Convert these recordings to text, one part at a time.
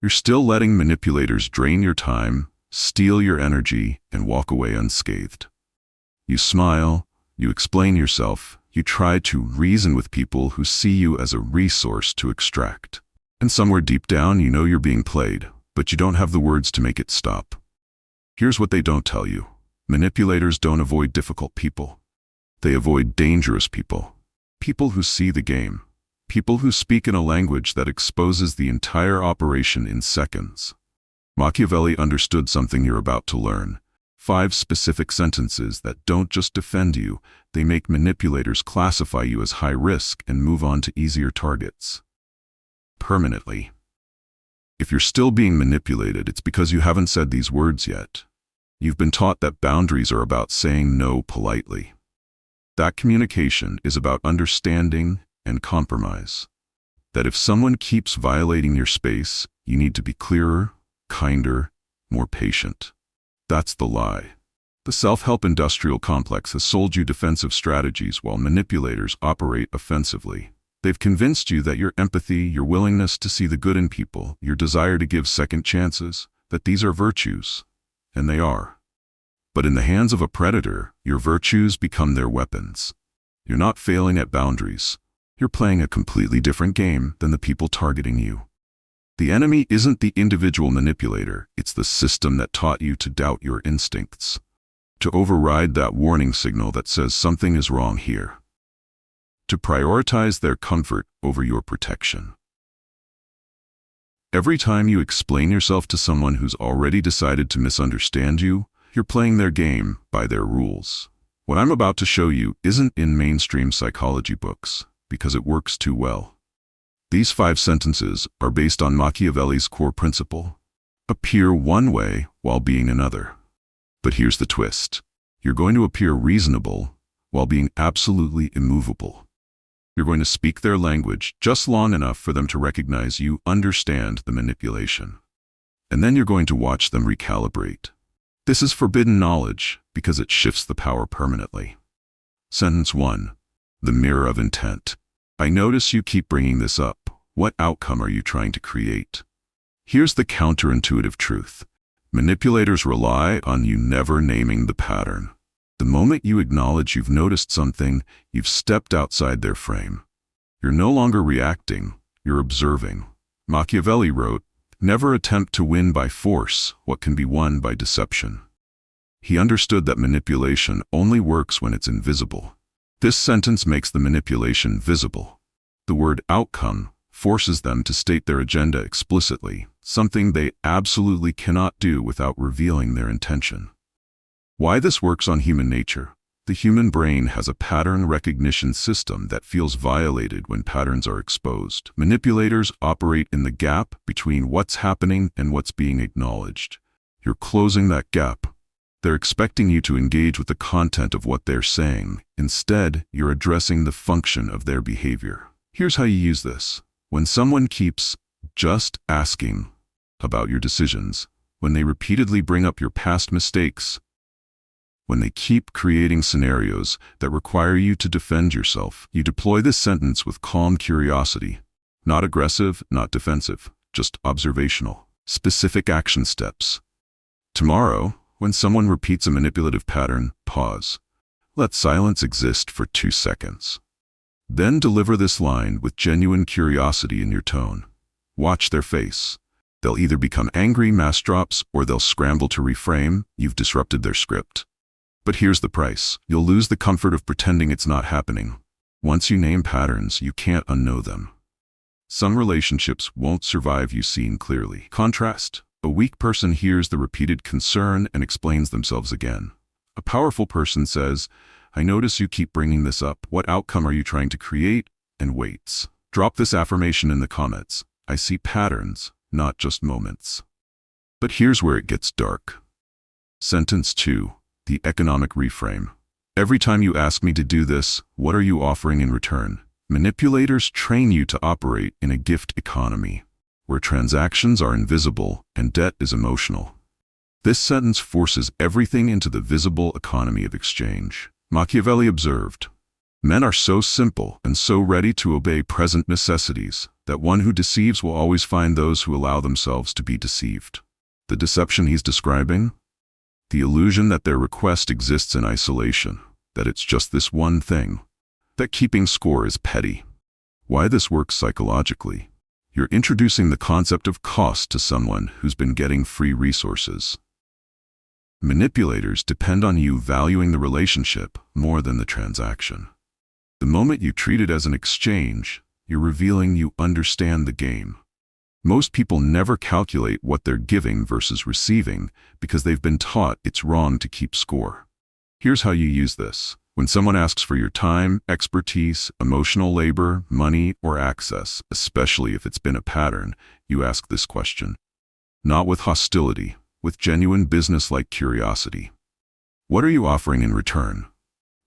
You're still letting manipulators drain your time, steal your energy, and walk away unscathed. You smile, you explain yourself, you try to reason with people who see you as a resource to extract. And somewhere deep down you know you're being played, but you don't have the words to make it stop. Here's what they don't tell you. Manipulators don't avoid difficult people. They avoid dangerous people. People who see the game. People who speak in a language that exposes the entire operation in seconds. Machiavelli understood something you're about to learn. 5 specific sentences that don't just defend you, they make manipulators classify you as high risk and move on to easier targets. Permanently. If you're still being manipulated, it's because you haven't said these words yet. You've been taught that boundaries are about saying no politely. That communication is about understanding and compromise. That if someone keeps violating your space, you need to be clearer, kinder, more patient. That's the lie. The self-help industrial complex has sold you defensive strategies while manipulators operate offensively. They've convinced you that your empathy, your willingness to see the good in people, your desire to give second chances, that these are virtues. And they are. But in the hands of a predator, your virtues become their weapons. You're not failing at boundaries. You're playing a completely different game than the people targeting you. The enemy isn't the individual manipulator, it's the system that taught you to doubt your instincts, to override that warning signal that says something is wrong here, to prioritize their comfort over your protection. Every time you explain yourself to someone who's already decided to misunderstand you, you're playing their game by their rules. What I'm about to show you isn't in mainstream psychology books, because it works too well. These 5 sentences are based on Machiavelli's core principle: appear one way while being another. But here's the twist. You're going to appear reasonable while being absolutely immovable. You're going to speak their language just long enough for them to recognize you understand the manipulation. And then you're going to watch them recalibrate. This is forbidden knowledge because it shifts the power permanently. Sentence 1. The mirror of intent. I notice you keep bringing this up. What outcome are you trying to create? Here's the counterintuitive truth. Manipulators rely on you never naming the pattern. The moment you acknowledge you've noticed something, you've stepped outside their frame. You're no longer reacting, you're observing. Machiavelli wrote, "Never attempt to win by force what can be won by deception." He understood that manipulation only works when it's invisible. This sentence makes the manipulation visible. The word outcome forces them to state their agenda explicitly, something they absolutely cannot do without revealing their intention. Why this works on human nature? The human brain has a pattern recognition system that feels violated when patterns are exposed. Manipulators operate in the gap between what's happening and what's being acknowledged. You're closing that gap. They're expecting you to engage with the content of what they're saying. Instead, you're addressing the function of their behavior. Here's how you use this. When someone keeps just asking about your decisions, when they repeatedly bring up your past mistakes, when they keep creating scenarios that require you to defend yourself, you deploy this sentence with calm curiosity. Not aggressive, not defensive, just observational. Specific action steps. Tomorrow, when someone repeats a manipulative pattern, pause. Let silence exist for 2 seconds. Then deliver this line with genuine curiosity in your tone. Watch their face. They'll either become angry mass drops or they'll scramble to reframe. You've disrupted their script. But here's the price. You'll lose the comfort of pretending it's not happening. Once you name patterns, you can't unknow them. Some relationships won't survive you seeing clearly. Contrast. A weak person hears the repeated concern and explains themselves again. A powerful person says, "I notice you keep bringing this up. What outcome are you trying to create?" and waits. Drop this affirmation in the comments. I see patterns, not just moments. But here's where it gets dark. Sentence 2. The economic reframe. Every time you ask me to do this, what are you offering in return? Manipulators train you to operate in a gift economy, where transactions are invisible and debt is emotional. This sentence forces everything into the visible economy of exchange. Machiavelli observed, Men are so simple and so ready to obey present necessities that one who deceives will always find those who allow themselves to be deceived. The deception he's describing? The illusion that their request exists in isolation, that it's just this one thing, that keeping score is petty. Why this works psychologically? You're introducing the concept of cost to someone who's been getting free resources. Manipulators depend on you valuing the relationship more than the transaction. The moment you treat it as an exchange, you're revealing you understand the game. Most people never calculate what they're giving versus receiving because they've been taught it's wrong to keep score. Here's how you use this. When someone asks for your time, expertise, emotional labor, money, or access, especially if it's been a pattern, you ask this question. Not with hostility, with genuine business-like curiosity. What are you offering in return?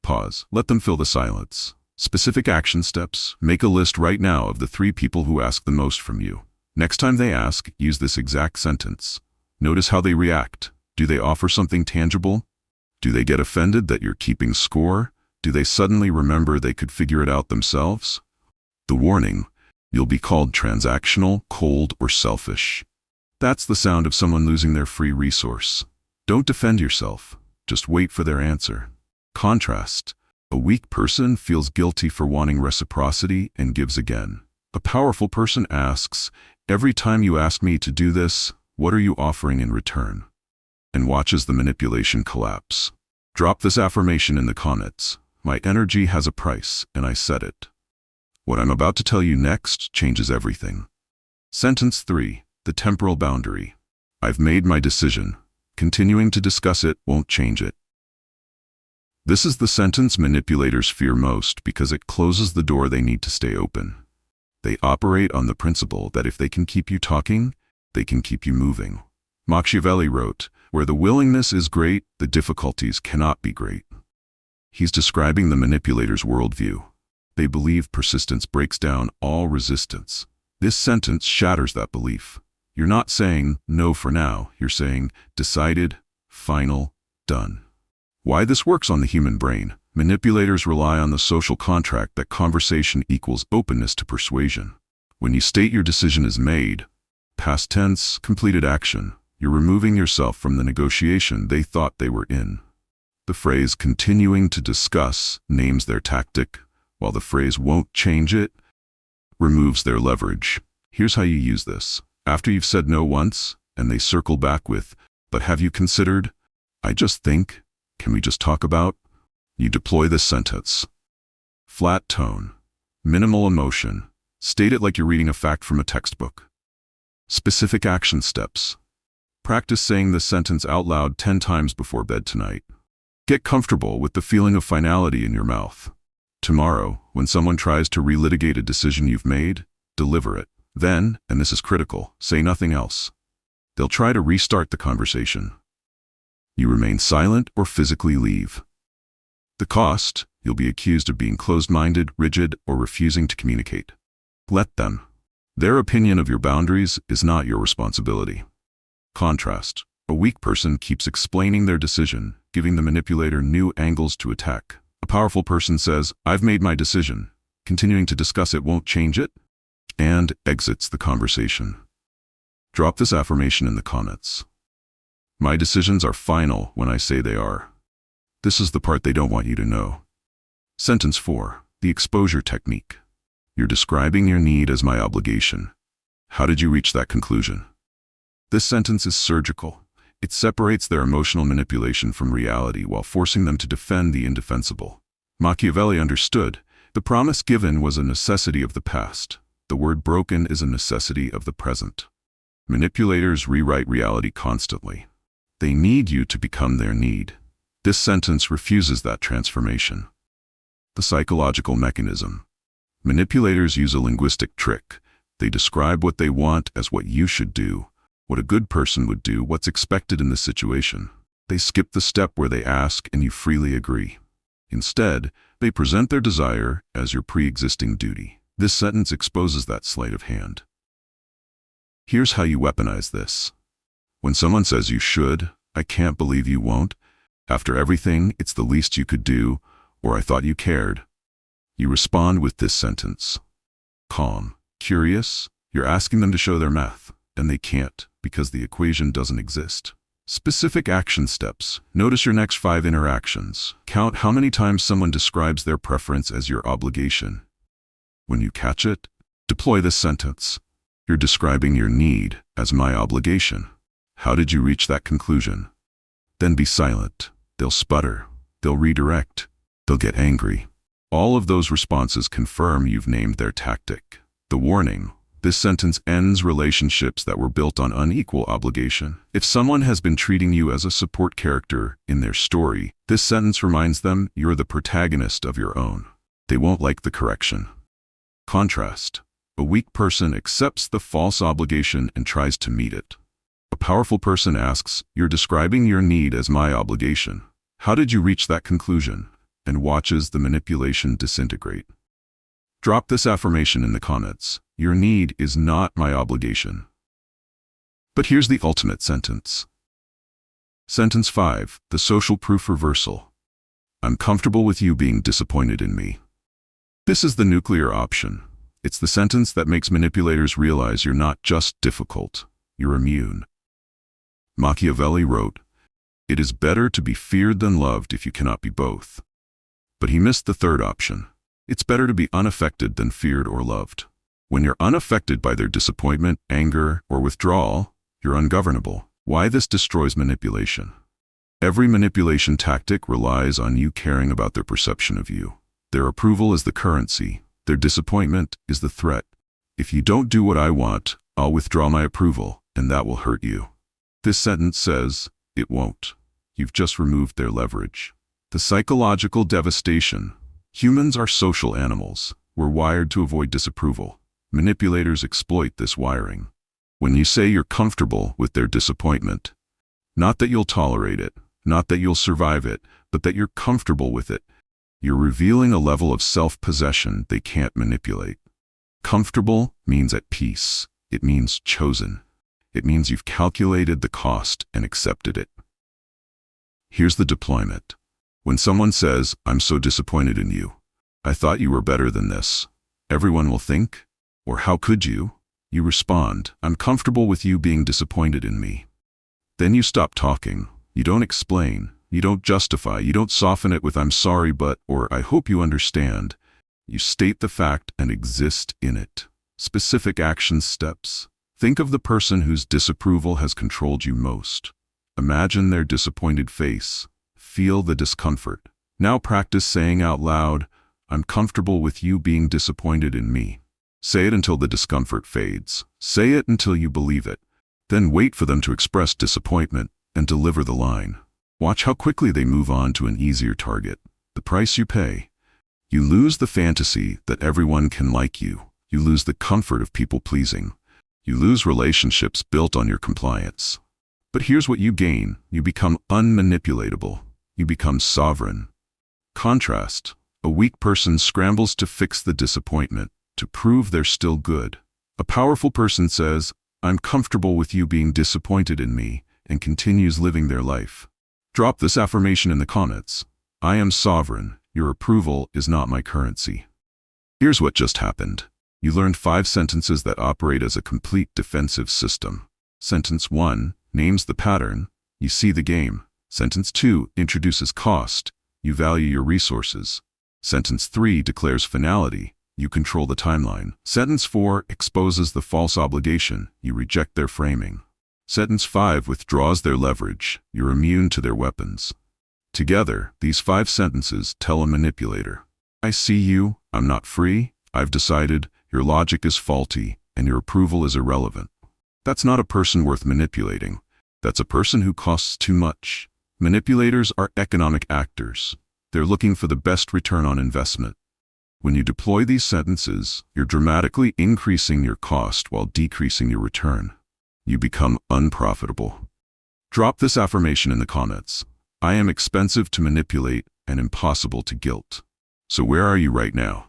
Pause. Let them fill the silence. Specific action steps. Make a list right now of the 3 people who ask the most from you. Next time they ask, use this exact sentence. Notice how they react. Do they offer something tangible? Do they get offended that you're keeping score? Do they suddenly remember they could figure it out themselves? The warning: you'll be called transactional, cold, or selfish. That's the sound of someone losing their free resource. Don't defend yourself. Just wait for their answer. Contrast: a weak person feels guilty for wanting reciprocity and gives again. A powerful person asks, "Every time you ask me to do this, what are you offering in return?" And watches the manipulation collapse. Drop this affirmation in the comments. My energy has a price, and I set it. What I'm about to tell you next changes everything. Sentence 3. The temporal boundary. I've made my decision. Continuing to discuss it won't change it. This is the sentence manipulators fear most because it closes the door they need to stay open. They operate on the principle that if they can keep you talking, they can keep you moving. Machiavelli wrote, "Where the willingness is great, the difficulties cannot be great." He's describing the manipulator's worldview. They believe persistence breaks down all resistance. This sentence shatters that belief. You're not saying, "No for now." You're saying, "Decided, final, done." Why this works on the human brain? Manipulators rely on the social contract that conversation equals openness to persuasion. When you state your decision is made, past tense, completed action, you're removing yourself from the negotiation they thought they were in. The phrase "continuing to discuss" names their tactic, while the phrase "won't change it" removes their leverage. Here's how you use this. After you've said no once, and they circle back with, "But have you considered? I just think. Can we just talk about?" You deploy this sentence. Flat tone. Minimal emotion. State it like you're reading a fact from a textbook. Specific action steps. Practice saying this sentence out loud 10 times before bed tonight. Get comfortable with the feeling of finality in your mouth. Tomorrow, when someone tries to relitigate a decision you've made, deliver it. Then, and this is critical, say nothing else. They'll try to restart the conversation. You remain silent or physically leave. The cost: you'll be accused of being closed-minded, rigid, or refusing to communicate. Let them. Their opinion of your boundaries is not your responsibility. Contrast: a weak person keeps explaining their decision, giving the manipulator new angles to attack. A powerful person says, "I've made my decision. Continuing to discuss it won't change it," and exits the conversation. Drop this affirmation in the comments. My decisions are final when I say they are. This is the part they don't want you to know. Sentence 4. The exposure technique. You're describing your need as my obligation. How did you reach that conclusion? This sentence is surgical. It separates their emotional manipulation from reality while forcing them to defend the indefensible. Machiavelli understood. The promise given was a necessity of the past. The word broken is a necessity of the present. Manipulators rewrite reality constantly. They need you to become their need. This sentence refuses that transformation. The psychological mechanism. Manipulators use a linguistic trick. They describe what they want as what you should do, what a good person would do, what's expected in the situation. They skip the step where they ask and you freely agree. Instead, they present their desire as your pre-existing duty. This sentence exposes that sleight of hand. Here's how you weaponize this. When someone says you should, "I can't believe you won't. After everything, it's the least you could do," or "I thought you cared." You respond with this sentence. Calm, curious, you're asking them to show their math, and they can't because the equation doesn't exist. Specific action steps. Notice your next 5 interactions. Count how many times someone describes their preference as your obligation. When you catch it, deploy this sentence. You're describing your need as my obligation. How did you reach that conclusion? Then be silent. They'll sputter. They'll redirect. They'll get angry. All of those responses confirm you've named their tactic. The warning. This sentence ends relationships that were built on unequal obligation. If someone has been treating you as a support character in their story, this sentence reminds them you're the protagonist of your own. They won't like the correction. Contrast. A weak person accepts the false obligation and tries to meet it. A powerful person asks, "You're describing your need as my obligation. How did you reach that conclusion?" and watches the manipulation disintegrate. Drop this affirmation in the comments. Your need is not my obligation. But here's the ultimate sentence. Sentence 5, the social proof reversal. I'm comfortable with you being disappointed in me. This is the nuclear option. It's the sentence that makes manipulators realize you're not just difficult, you're immune. Machiavelli wrote, "It is better to be feared than loved if you cannot be both." But he missed the third option. It's better to be unaffected than feared or loved. When you're unaffected by their disappointment, anger, or withdrawal, you're ungovernable. Why this destroys manipulation? Every manipulation tactic relies on you caring about their perception of you. Their approval is the currency. Their disappointment is the threat. If you don't do what I want, I'll withdraw my approval, and that will hurt you. This sentence says, it won't. You've just removed their leverage. The psychological devastation. Humans are social animals. We're wired to avoid disapproval. Manipulators exploit this wiring. When you say you're comfortable with their disappointment, not that you'll tolerate it, not that you'll survive it, but that you're comfortable with it, you're revealing a level of self-possession they can't manipulate. Comfortable means at peace. It means chosen. It means you've calculated the cost and accepted it. Here's the deployment. When someone says, "I'm so disappointed in you. I thought you were better than this," everyone will think, or how could you? You respond, "I'm comfortable with you being disappointed in me." Then you stop talking. You don't explain. You don't justify. You don't soften it with "I'm sorry but," or "I hope you understand." You state the fact and exist in it. Specific action steps. Think of the person whose disapproval has controlled you most. Imagine their disappointed face. Feel the discomfort. Now practice saying out loud, "I'm comfortable with you being disappointed in me." Say it until the discomfort fades. Say it until you believe it. Then wait for them to express disappointment and deliver the line. Watch how quickly they move on to an easier target. The price you pay. You lose the fantasy that everyone can like you. You lose the comfort of people-pleasing. You lose relationships built on your compliance. But here's what you gain. You become unmanipulatable. You become sovereign. Contrast. A weak person scrambles to fix the disappointment, to prove they're still good. A powerful person says, "I'm comfortable with you being disappointed in me," and continues living their life. Drop this affirmation in the comments. I am sovereign. Your approval is not my currency. Here's what just happened. You learned 5 sentences that operate as a complete defensive system. Sentence 1 names the pattern. You see the game. Sentence 2 introduces cost. You value your resources. Sentence 3 declares finality. You control the timeline. Sentence 4 exposes the false obligation. You reject their framing. Sentence 5 withdraws their leverage. You're immune to their weapons. Together, these 5 sentences tell a manipulator, "I see you, I'm not free, I've decided, your logic is faulty, and your approval is irrelevant." That's not a person worth manipulating. That's a person who costs too much. Manipulators are economic actors. They're looking for the best return on investment. When you deploy these sentences, you're dramatically increasing your cost while decreasing your return. You become unprofitable. Drop this affirmation in the comments. I am expensive to manipulate and impossible to guilt. So where are you right now?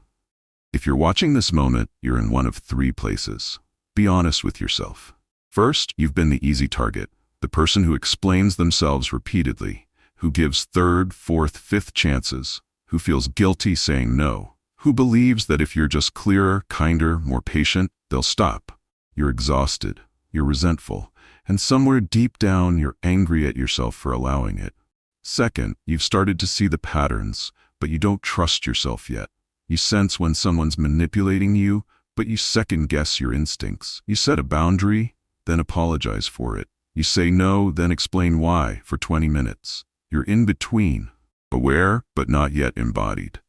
If you're watching this moment, you're in one of 3 places. Be honest with yourself. First, you've been the easy target, the person who explains themselves repeatedly, who gives 3rd, 4th, 5th chances, who feels guilty saying no, who believes that if you're just clearer, kinder, more patient, they'll stop. You're exhausted, you're resentful, and somewhere deep down you're angry at yourself for allowing it. Second, you've started to see the patterns, but you don't trust yourself yet. You sense when someone's manipulating you, but you second-guess your instincts. You set a boundary, then apologize for it. You say no, then explain why for 20 minutes. You're in between, aware but not yet embodied.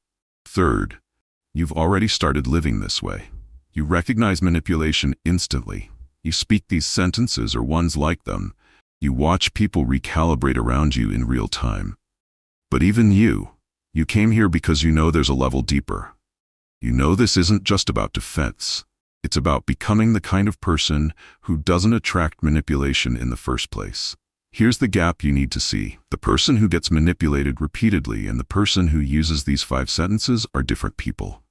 Third, you've already started living this way. You recognize manipulation instantly. You speak these sentences or ones like them. You watch people recalibrate around you in real time. But even you came here because you know there's a level deeper. You know this isn't just about defense. It's about becoming the kind of person who doesn't attract manipulation in the first place. Here's the gap you need to see. The person who gets manipulated repeatedly and the person who uses these 5 sentences are different people.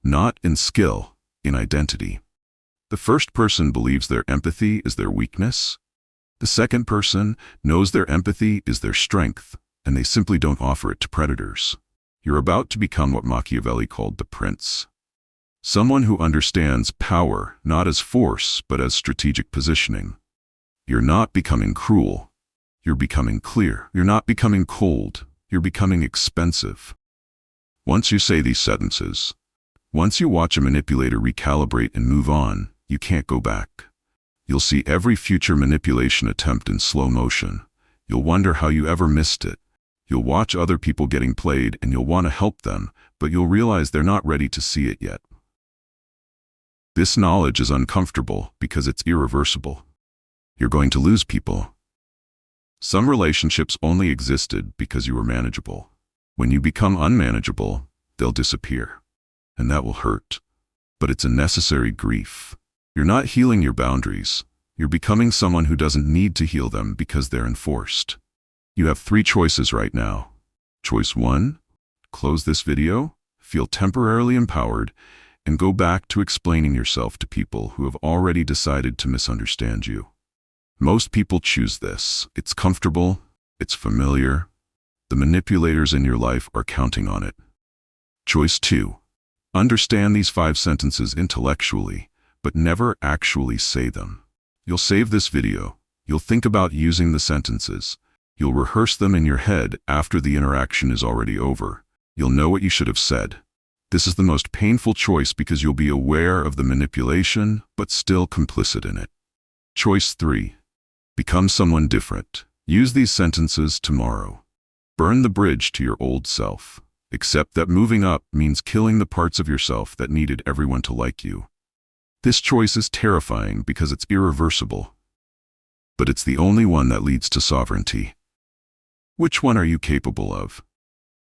Not in skill, in identity. The first person believes their empathy is their weakness. The second person knows their empathy is their strength, and they simply don't offer it to predators. You're about to become what Machiavelli called the prince. Someone who understands power not as force, but as strategic positioning. You're not becoming cruel. You're becoming clear. You're not becoming cold. You're becoming expensive. Once you say these sentences, once you watch a manipulator recalibrate and move on, you can't go back. You'll see every future manipulation attempt in slow motion. You'll wonder how you ever missed it. You'll watch other people getting played and you'll want to help them, but you'll realize they're not ready to see it yet. This knowledge is uncomfortable because it's irreversible. You're going to lose people. Some relationships only existed because you were manageable. When you become unmanageable, they'll disappear. And that will hurt. But it's a necessary grief. You're not healing your boundaries. You're becoming someone who doesn't need to heal them because they're enforced. You have 3 choices right now. Choice 1, close this video, feel temporarily empowered, and go back to explaining yourself to people who have already decided to misunderstand you. Most people choose this. It's comfortable, it's familiar. The manipulators in your life are counting on it. Choice 2, understand these 5 sentences intellectually, but never actually say them. You'll save this video. You'll think about using the sentences. You'll rehearse them in your head after the interaction is already over. You'll know what you should have said. This is the most painful choice because you'll be aware of the manipulation, but still complicit in it. Choice 3. Become someone different. Use these sentences tomorrow. Burn the bridge to your old self. Accept that moving up means killing the parts of yourself that needed everyone to like you. This choice is terrifying because it's irreversible. But it's the only one that leads to sovereignty. Which one are you capable of?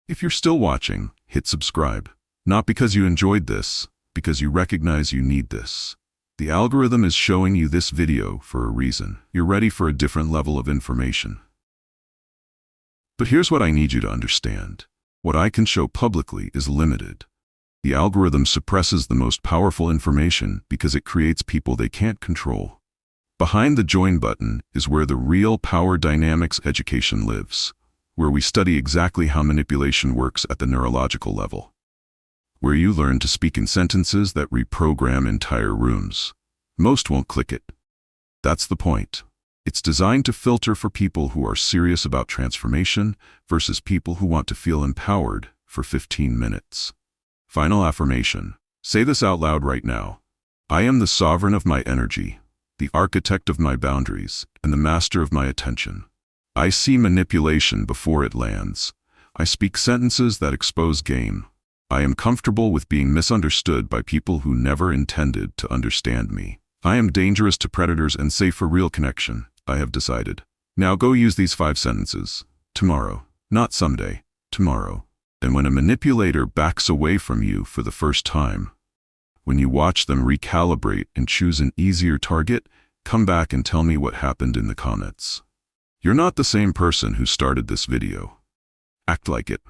If you're still watching, hit subscribe. Not because you enjoyed this, because you recognize you need this. The algorithm is showing you this video for a reason. You're ready for a different level of information. But here's what I need you to understand. What I can show publicly is limited. The algorithm suppresses the most powerful information because it creates people they can't control. Behind the join button is where the real power dynamics education lives, where we study exactly how manipulation works at the neurological level, where you learn to speak in sentences that reprogram entire rooms. Most won't click it. That's the point. It's designed to filter for people who are serious about transformation versus people who want to feel empowered for 15 minutes. Final affirmation. Say this out loud right now. I am the sovereign of my energy, the architect of my boundaries, and the master of my attention. I see manipulation before it lands. I speak sentences that expose game. I am comfortable with being misunderstood by people who never intended to understand me. I am dangerous to predators and safe for real connection. I have decided. Now go use these 5 sentences. Tomorrow. Not someday. Tomorrow. And when a manipulator backs away from you for the first time, when you watch them recalibrate and choose an easier target, come back and tell me what happened in the comments. You're not the same person who started this video. Act like it.